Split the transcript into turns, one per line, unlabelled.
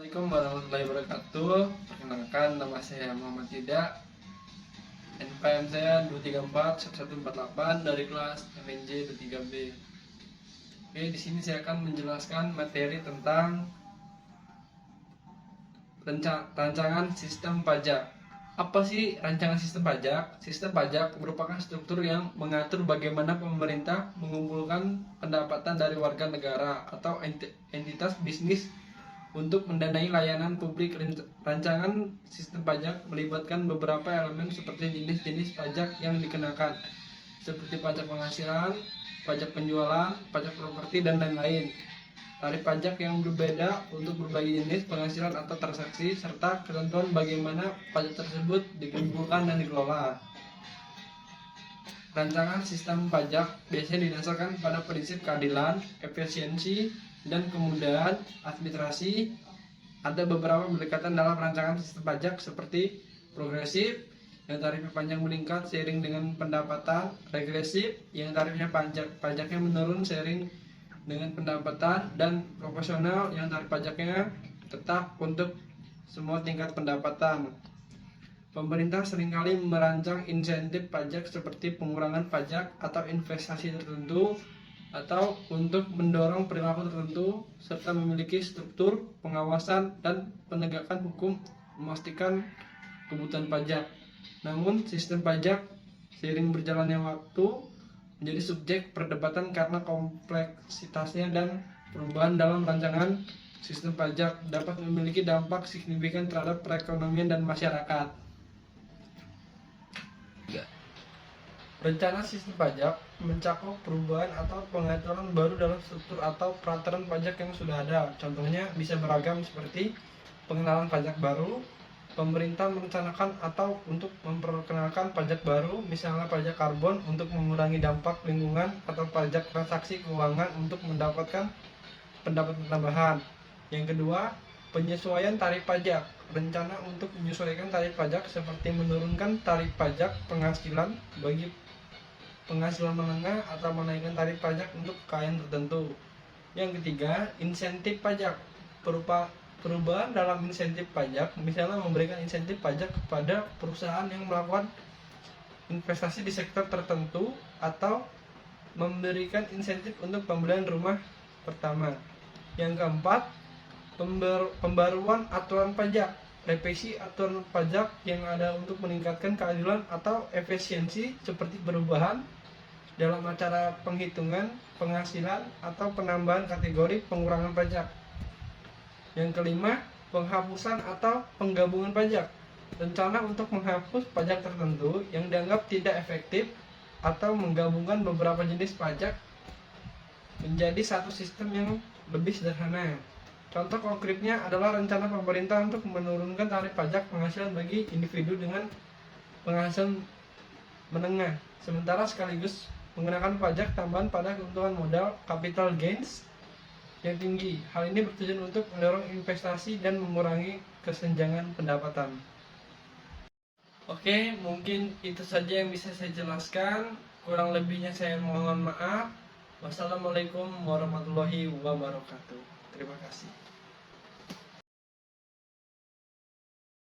Assalamualaikum warahmatullahi wabarakatuh. Perkenalkan, nama saya Muhammad Yuda. NPM saya 2341148 dari kelas MNJ 23B. Oke, di sini saya akan menjelaskan materi tentang rancangan sistem pajak. Apa sih rancangan sistem pajak? Sistem pajak merupakan struktur yang mengatur bagaimana pemerintah mengumpulkan pendapatan dari warga negara atau entitas bisnis untuk mendanai layanan publik. Rancangan sistem pajak melibatkan beberapa elemen seperti jenis-jenis pajak yang dikenakan, seperti pajak penghasilan, pajak penjualan, pajak properti, dan lain-lain. Tarif pajak yang berbeda untuk berbagai jenis penghasilan atau transaksi, serta ketentuan bagaimana pajak tersebut dikumpulkan dan dikelola. Rancangan sistem pajak biasanya didasarkan pada prinsip keadilan, efisiensi, dan kemudahan administrasi. Ada beberapa pendekatan dalam rancangan sistem pajak seperti progresif, yang tarifnya panjang meningkat seiring dengan pendapatan; regresif, yang tarifnya pajaknya menurun seiring dengan pendapatan; dan proporsional, yang tarif pajaknya tetap untuk semua tingkat pendapatan. Pemerintah seringkali merancang insentif pajak seperti pengurangan pajak atau investasi tertentu, atau untuk mendorong perilaku tertentu, serta memiliki struktur pengawasan dan penegakan hukum memastikan kebutuhan pajak. Namun, sistem pajak seiring berjalannya waktu menjadi subjek perdebatan karena kompleksitasnya, dan perubahan dalam rancangan sistem pajak dapat memiliki dampak signifikan terhadap perekonomian dan masyarakat. Rencana sistem pajak mencakup perubahan atau pengaturan baru dalam struktur atau peraturan pajak yang sudah ada. Contohnya bisa beragam seperti pengenalan pajak baru, pemerintah merencanakan atau untuk memperkenalkan pajak baru, misalnya pajak karbon untuk mengurangi dampak lingkungan, atau pajak transaksi keuangan untuk mendapatkan pendapatan tambahan. Yang kedua, penyesuaian tarif pajak. Rencana untuk menyesuaikan tarif pajak seperti menurunkan tarif pajak penghasilan bagi penghasilan menengah atau menaikkan tarif pajak untuk kekayaan tertentu. Yang ketiga, insentif pajak. Perubahan dalam insentif pajak, misalnya memberikan insentif pajak kepada perusahaan yang melakukan investasi di sektor tertentu, atau memberikan insentif untuk pembelian rumah pertama. Yang keempat, pembaruan aturan pajak. Revisi aturan pajak yang ada untuk meningkatkan keadilan atau efisiensi, seperti perubahan dalam acara penghitungan penghasilan atau penambahan kategori pengurangan pajak. Yang kelima, penghapusan atau penggabungan pajak. Rencana untuk menghapus pajak tertentu yang dianggap tidak efektif, atau menggabungkan beberapa jenis pajak menjadi satu sistem yang lebih sederhana. Contoh konkretnya adalah rencana pemerintah untuk menurunkan tarif pajak penghasilan bagi individu dengan penghasilan menengah, sementara sekaligus mengenakan pajak tambahan pada keuntungan modal capital gains yang tinggi. Hal ini bertujuan untuk mendorong investasi dan mengurangi kesenjangan pendapatan. Oke, mungkin itu saja yang bisa saya jelaskan. Kurang lebihnya saya mohon maaf. Wassalamualaikum warahmatullahi wabarakatuh. Terima kasih.